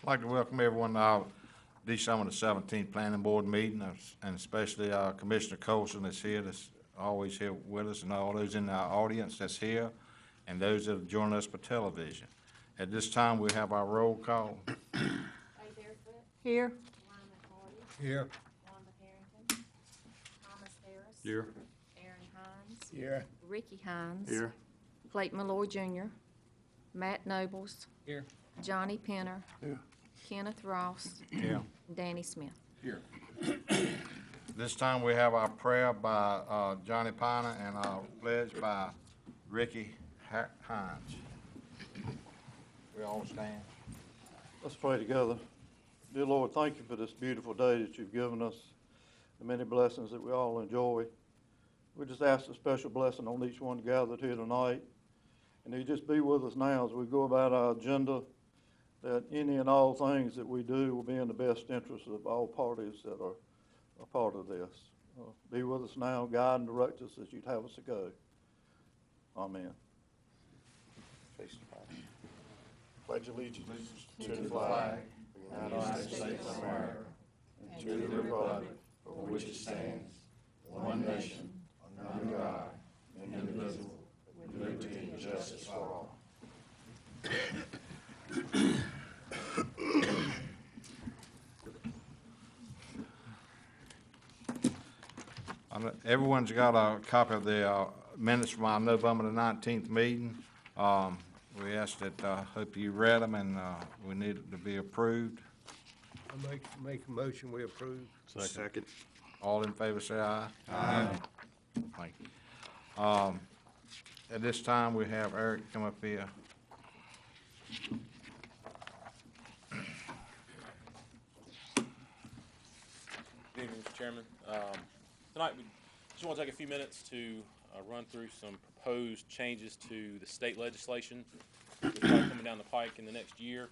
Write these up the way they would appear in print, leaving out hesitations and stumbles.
I'd like to welcome everyone to our December the 17th Planning Board meeting, and especially Commissioner Colson that's here, that's always here with us, and all those in our audience that's here, and those that have joined us for television. At this time, we have our roll call. Here. Here. Wanda Harrington. Thomas Harris. Here. Aaron Hines. Here. Ricky Hines. Here. Clayton Malloy Jr. Matt Nobles. Here. Johnny Penner. Here. Kenneth Ross. Here. Danny Smith. Here. This time, we have our prayer by Johnny Piner and our pledge by Ricky Hines. We all stand. Let's pray together. Dear Lord, thank you for this beautiful day that you've given us, the many blessings that we all enjoy. We just ask a special blessing on each one gathered here tonight. And you just be with us now as we go about our agenda, that any and all things that we do will be in the best interest of all parties that are a part of this. Be with us now, guide and direct us as you'd have us to go. Amen. Face the flag. Pledge allegiance To the flag of the United States of America, and to the republic for which it stands, one nation, under God, indivisible, with liberty and justice for all. Everyone's got a copy of the minutes from our November the 19th meeting. We asked that, hope you read them, and we need it to be approved. I make a motion, we approve. Second. All in favor, say aye. Aye. Thank you. At this time, we have Eric come up here. Good evening, Mr. Chairman. Tonight, we just want to take a few minutes to run through some proposed changes to the state legislation that's probably coming down the pike in the next year.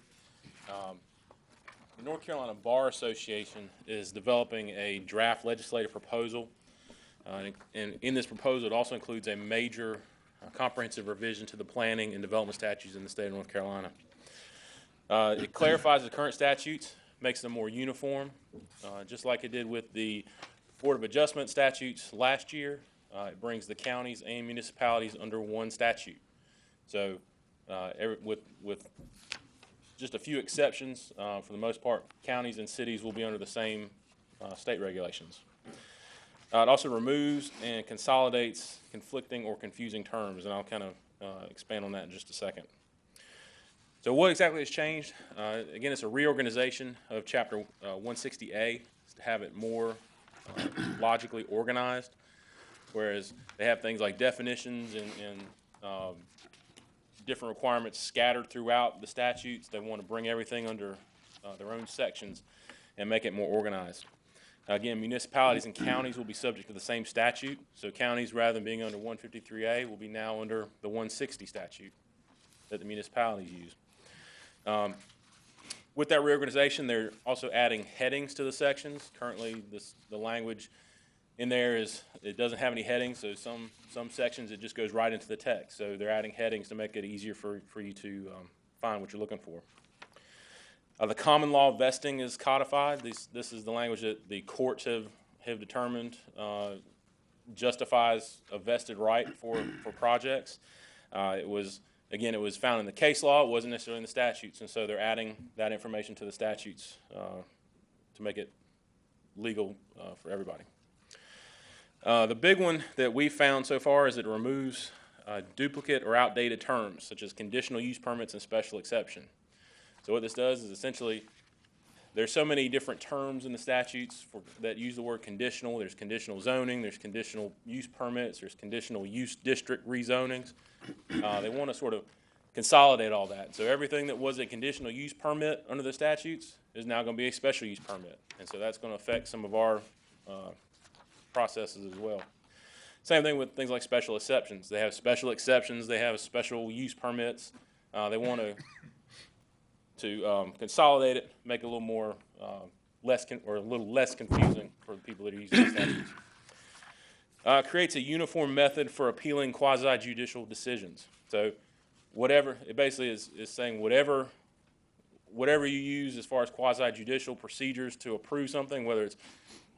The North Carolina Bar Association is developing a draft legislative proposal. And in this proposal, it also includes a major comprehensive revision to the planning and development statutes in the state of North Carolina. It clarifies the current statutes, makes them more uniform, just like it did with the Board of Adjustment statutes last year. It brings the counties and municipalities under one statute. So with just a few exceptions, for the most part, counties and cities will be under the same state regulations. It also removes and consolidates conflicting or confusing terms, and I'll kind of expand on that in just a second. So what exactly has changed? Again, it's a reorganization of Chapter 160A to have it more logically organized, whereas they have things like definitions and different requirements scattered throughout the statutes. They want to bring everything under their own sections and make it more organized. Again, municipalities and counties will be subject to the same statute. So counties, rather than being under 153A, will be now under the 160 statute that the municipalities use. With that reorganization, they're also adding headings to the sections. Currently, the language in there it doesn't have any headings, so some sections it just goes right into the text. So they're adding headings to make it easier for you to find what you're looking for. The common law vesting is codified. This is the language that the courts have determined justifies a vested right for projects. It was found in the case law. It wasn't necessarily in the statutes, and so they're adding that information to the statutes to make it legal for everybody. The big one that we found so far is it removes duplicate or outdated terms, such as conditional use permits and special exception. So what this does is essentially, there's so many different terms in the statutes that use the word conditional. There's conditional zoning, there's conditional use permits, there's conditional use district rezonings. They want to sort of consolidate all that. So everything that was a conditional use permit under the statutes is now going to be a special use permit. And so that's going to affect some of our processes as well. Same thing with things like special exceptions. They have special exceptions, they have special use permits. They want to consolidate it, make it a little more a little less confusing for the people that are using the statutes. Creates a uniform method for appealing quasi-judicial decisions. So it basically is saying whatever whatever you use as far as quasi-judicial procedures to approve something, whether it's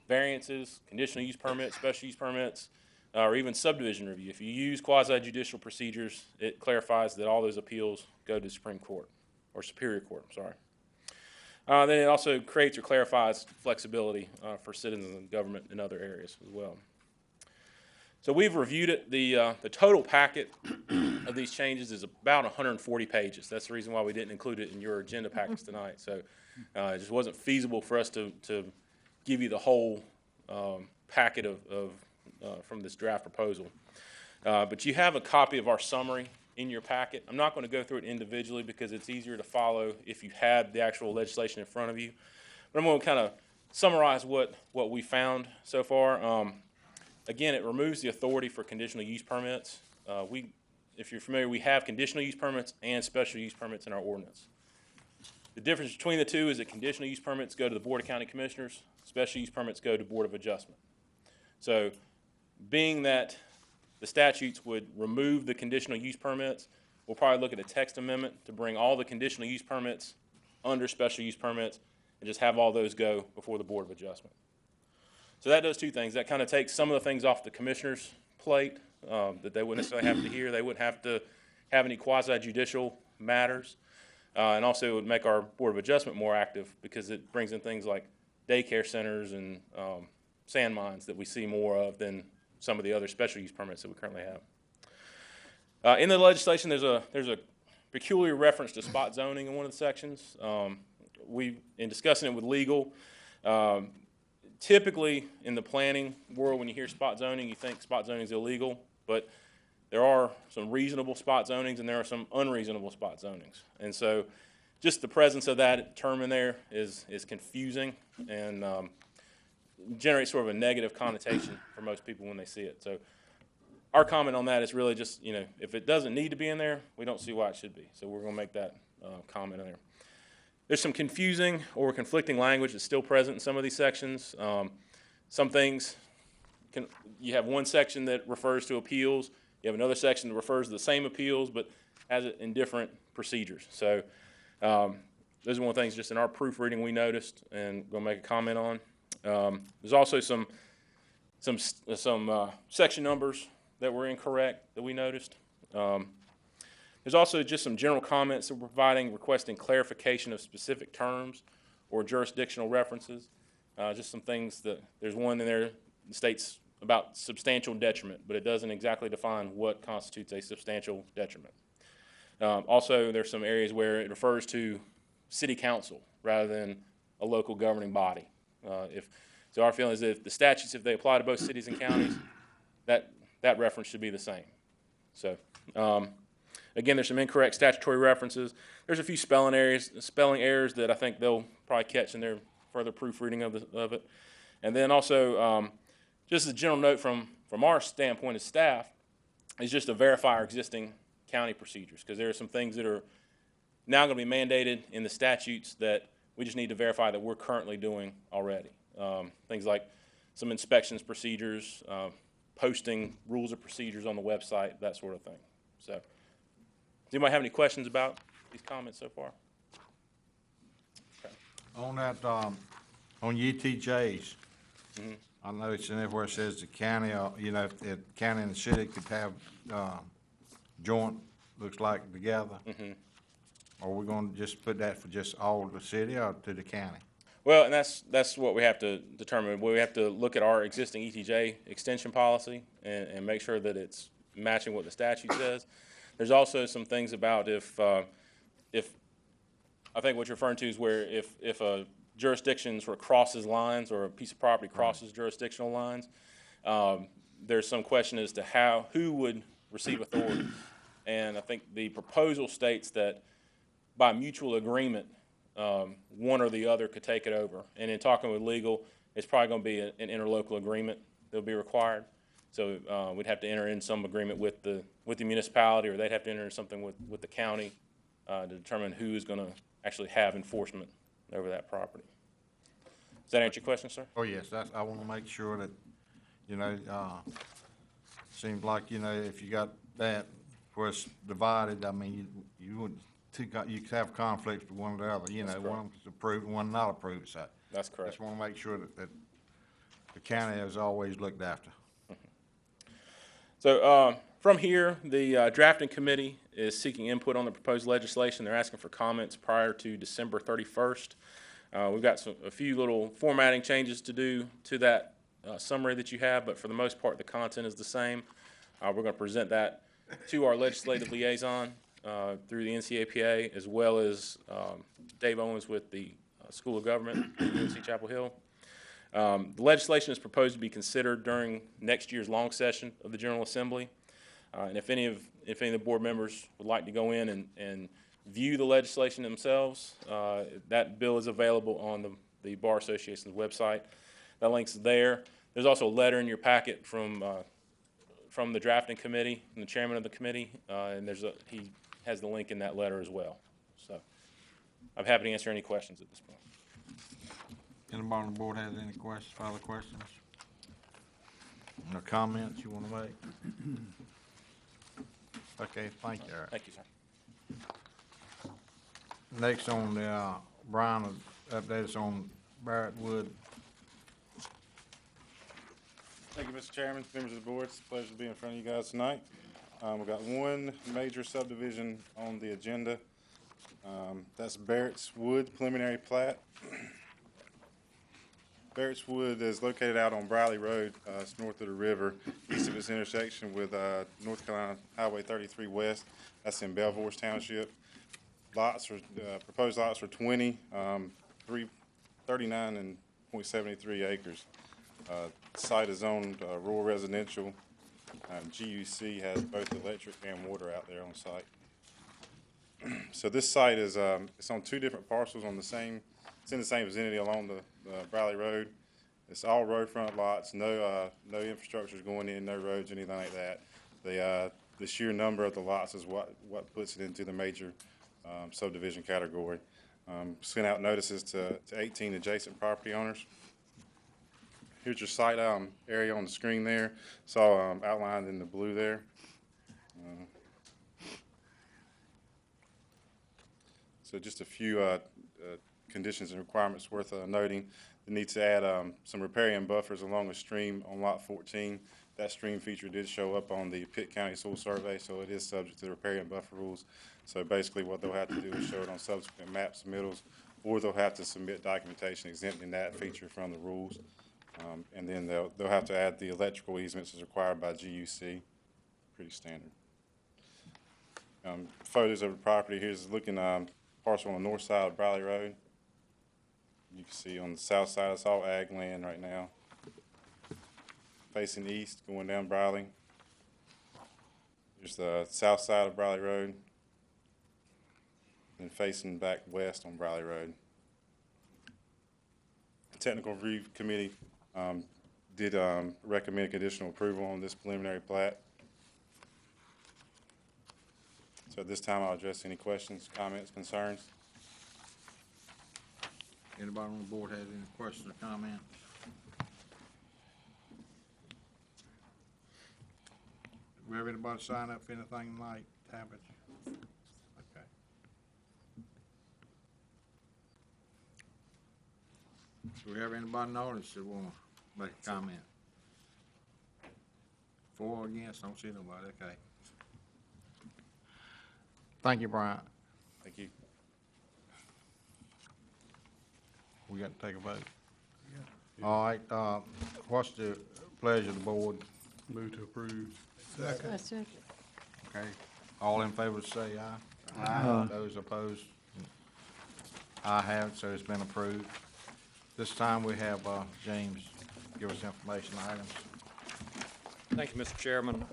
variances, conditional use permits, special use permits, or even subdivision review. If you use quasi-judicial procedures, it clarifies that all those appeals go to Supreme Court, or Superior Court, I'm sorry. Then it also creates or clarifies flexibility for citizens and government in other areas as well. So we've reviewed it. The total packet of these changes is about 140 pages. That's the reason why we didn't include it in your agenda packets tonight. So it just wasn't feasible for us to give you the whole packet from this draft proposal. But you have a copy of our summary in your packet. I'm not going to go through it individually because it's easier to follow if you had the actual legislation in front of you. But I'm going to kind of summarize what we found so far. Again, it removes the authority for conditional use permits. If you're familiar, we have conditional use permits and special use permits in our ordinance. The difference between the two is that conditional use permits go to the Board of County Commissioners, special use permits go to Board of Adjustment. So being that the statutes would remove the conditional use permits, we'll probably look at a text amendment to bring all the conditional use permits under special use permits and just have all those go before the Board of Adjustment. So that does two things. That kind of takes some of the things off the commissioner's plate that they wouldn't necessarily have to hear. They wouldn't have to have any quasi-judicial matters. And also it would make our Board of Adjustment more active because it brings in things like daycare centers and sand mines that we see more of than some of the other special use permits that we currently have. In the legislation, there's a peculiar reference to spot zoning in one of the sections. In discussing it with legal, typically in the planning world, when you hear spot zoning, you think spot zoning is illegal, but there are some reasonable spot zonings and there are some unreasonable spot zonings. And so just the presence of that term in there is confusing and generates sort of a negative connotation for most people when they see it. So our comment on that is really just, if it doesn't need to be in there, we don't see why it should be. So we're going to make that comment in there. There's some confusing or conflicting language that's still present in some of these sections. Some things, you have one section that refers to appeals. You have another section that refers to the same appeals, but has it in different procedures. So those are one of the things just in our proofreading we noticed and going to make a comment on. There's also some section numbers that were incorrect that we noticed. There's also just some general comments that we're requesting clarification of specific terms or jurisdictional references. Just some things there's one in there that states about substantial detriment, but it doesn't exactly define what constitutes a substantial detriment. Also, there's some areas where it refers to city council rather than a local governing body. So our feeling is that if the statutes, if they apply to both cities and counties, that reference should be the same. So again, there's some incorrect statutory references. There's a few spelling errors that I think they'll probably catch in their further proofreading of it. And then also, just as a general note from our standpoint as staff, is just to verify our existing county procedures, because there are some things that are now going to be mandated in the statutes that we just need to verify that we're currently doing already. Things like some inspections procedures, posting rules of procedures on the website, that sort of thing. So, does anybody have any questions about these comments so far? Okay. On that, on UTJs, I know it's in there where it says the county, if the county and the city could have, joint, looks like together. Are we gonna just put that for just all of the city or to the county? Well, and that's what we have to determine. We have to look at our existing ETJ extension policy and make sure that it's matching what the statute says. There's also some things about if I think what you're referring to is where if a jurisdiction sort of crosses lines or a piece of property crosses jurisdictional lines, there's some question as to who would receive authority. And I think the proposal states that by mutual agreement, one or the other could take it over. And in talking with legal, it's probably going to be an interlocal agreement that will be required. So we'd have to enter in some agreement with the municipality, or they'd have to enter in something with the county to determine who is going to actually have enforcement over that property. Does that answer your question, sir? Oh, yes, I want to make sure that, seems like, if you got that where it's divided, I mean, you wouldn't you could have conflicts with one or the other, you know, That's one of them's approved and one not approved, so. That's correct. Just wanna make sure that the county is always looked after. So from here, the drafting committee is seeking input on the proposed legislation. They're asking for comments prior to December 31st. We've got a few little formatting changes to do to that summary that you have, but for the most part, the content is the same. We're going to present that to our legislative liaison through the NCAPA, as well as Dave Owens with the School of Government, UNC Chapel Hill. The legislation is proposed to be considered during next year's long session of the General Assembly. And if any of the board members would like to go in and view the legislation themselves, that bill is available on the Bar Association's website. That link's there. There's also a letter in your packet from the drafting committee, from the chairman of the committee, and he has the link in that letter as well. So I'm happy to answer any questions at this point. Anybody on the board has any questions, further questions? No comments you wanna make? Okay, thank you, Eric. Thank you, sir. Next on the, Brian will update us on Barrett Wood. Thank you, Mr. Chairman, members of the board. It's a pleasure to be in front of you guys tonight. We've got one major subdivision on the agenda. That's Barrett's Wood preliminary plat. Barrett's Wood is located out on Briley Road. It's north of the river, east of its intersection with North Carolina Highway 33 West. That's in Belvoirs Township. Proposed lots are 20, 39 and .73 acres. Site is zoned rural residential. GUC has both electric and water out there on site. So this site is it's on two different parcels on it's in the same vicinity along the Briley Road. It's all road front lots, no infrastructure is going in, no roads, anything like that. The sheer number of the lots is what puts it into the major subdivision category. Sent out notices to 18 adjacent property owners. Here's your site area on the screen there. It's all outlined in the blue there. So just a few conditions and requirements worth noting. It needs to add some riparian buffers along a stream on lot 14. That stream feature did show up on the Pitt County Soil Survey, so it is subject to the riparian buffer rules. So basically what they'll have to do is show it on subsequent map submittals, or they'll have to submit documentation exempting that feature from the rules. And then they'll have to add the electrical easements as required by GUC. Pretty standard. Photos of the property. Here's looking parcel on the north side of Briley Road. You can see on the south side, it's all ag land right now. Facing east, going down Briley. Here's the south side of Briley Road. And facing back west on Briley Road. The Technical Review Committee did recommend conditional approval on this preliminary plat. So at this time, I'll address any questions, comments, concerns. Anybody on the board has any questions or comments? Do we have anybody sign up for anything tonight, Tabbage? Okay. Do we have anybody in the audience that want to make a comment? For or against? Don't see nobody, okay. Thank you, Brian. Thank you. We got to take a vote. All right, what's the pleasure of the board? Move to approve. Second. Okay, all in favor say aye. Aye. Those opposed? I have it, so it's been approved. This time we have, James give us information items. Thank you, Mr. Chairman.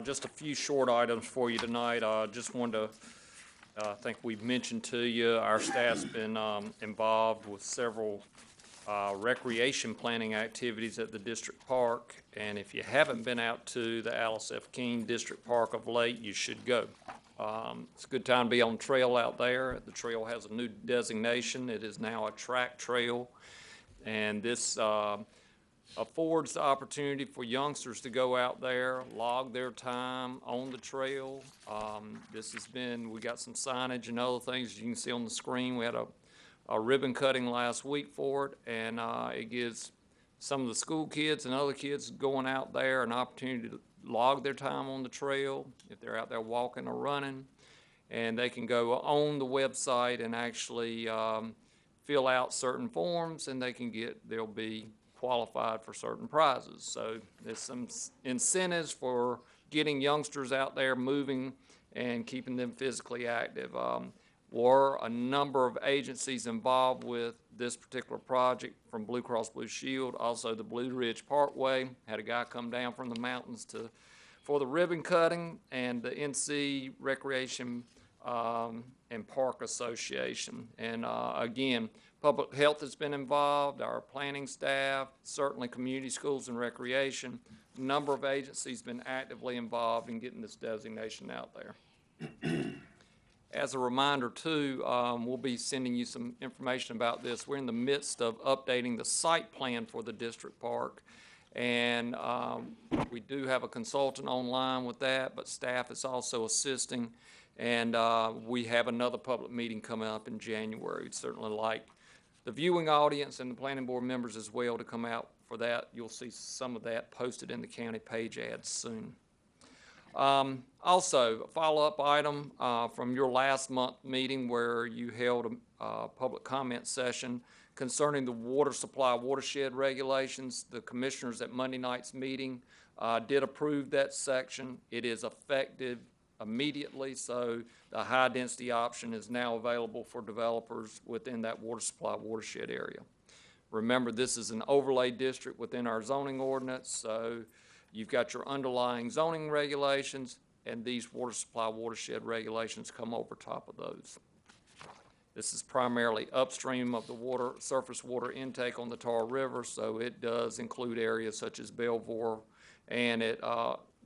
Just a few short items for you tonight. Just wanted to, I think we've mentioned to you, our staff's been involved with several recreation planning activities at the district park. And if you haven't been out to the Alice F. King District Park of late, you should go. It's a good time to be on trail out there. The trail has a new designation. It is now a track trail. And this affords the opportunity for youngsters to go out there, log their time on the trail. This has been, we got some signage and other things you can see on the screen. We had a ribbon cutting last week for it, and it gives some of the school kids and other kids going out there an opportunity to log their time on the trail if they're out there walking or running. And they can go on the website and actually fill out certain forms, and they'll be qualified for certain prizes. So there's some incentives for getting youngsters out there moving and keeping them physically active. Were a number of agencies involved with this particular project, from Blue Cross Blue Shield, also the Blue Ridge Parkway. Had a guy come down from the mountains for the ribbon cutting, and the NC Recreation and Park Association. And again, public health has been involved, our planning staff, certainly community schools and recreation. A number of agencies been actively involved in getting this designation out there. As a reminder too, we'll be sending you some information about this. We're in the midst of updating the site plan for the district park. And we do have a consultant online with that, but staff is also assisting. And we have another public meeting coming up in January. We'd certainly like the viewing audience and the planning board members as well to come out for that. You'll see some of that posted in the county page ads soon. Also, a follow-up item from your last month meeting where you held a public comment session concerning the water supply watershed regulations. The commissioners at Monday night's meeting did approve that section. It is effective immediately, so the high-density option is now available for developers within that water supply watershed area. Remember, this is an overlay district within our zoning ordinance, so you've got your underlying zoning regulations, and these water supply watershed regulations come over top of those. This is primarily upstream of the surface water intake on the Tar River, so it does include areas such as Belvoir, and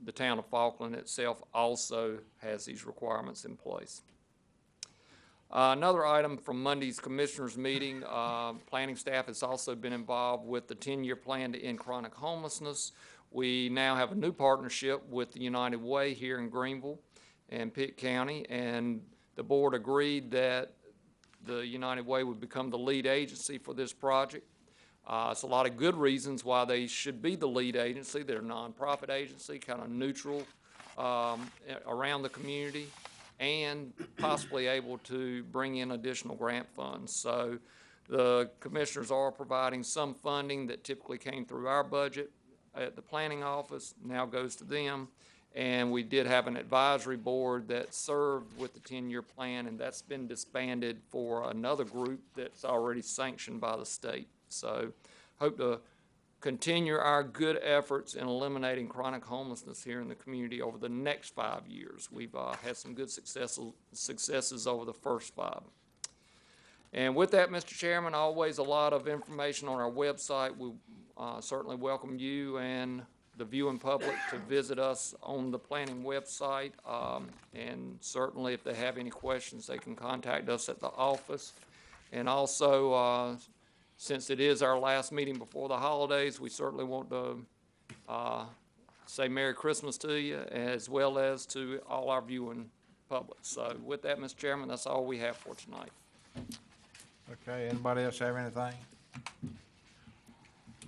the town of Falkland itself also has these requirements in place. Another item from Monday's commissioners meeting, planning staff has also been involved with the 10-year plan to end chronic homelessness. We now have a new partnership with the United Way here in Greenville and Pitt County, and the board agreed that the United Way would become the lead agency for this project. It's a lot of good reasons why they should be the lead agency. They're a nonprofit agency, kind of neutral around the community, and possibly able to bring in additional grant funds. So the commissioners are providing some funding that typically came through our budget at the planning office, now goes to them. And we did have an advisory board that served with the 10-year plan, and that's been disbanded for another group that's already sanctioned by the state. So hope to continue our good efforts in eliminating chronic homelessness here in the community over the next 5 years. We've had some good successes over the first 5. And with that, Mr. Chairman, always a lot of information on our website. We certainly welcome you and the viewing public to visit us on the planning website. And certainly if they have any questions, they can contact us at the office. And also, since it is our last meeting before the holidays, we certainly want to say Merry Christmas to you, as well as to all our viewing public. So with that, Mr. Chairman, that's all we have for tonight. Okay, anybody else have anything?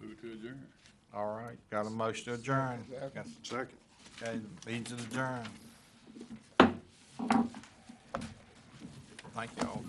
Move to adjourn. All right, got a motion to adjourn. Second. Okay, meeting's adjourned. Thank y'all.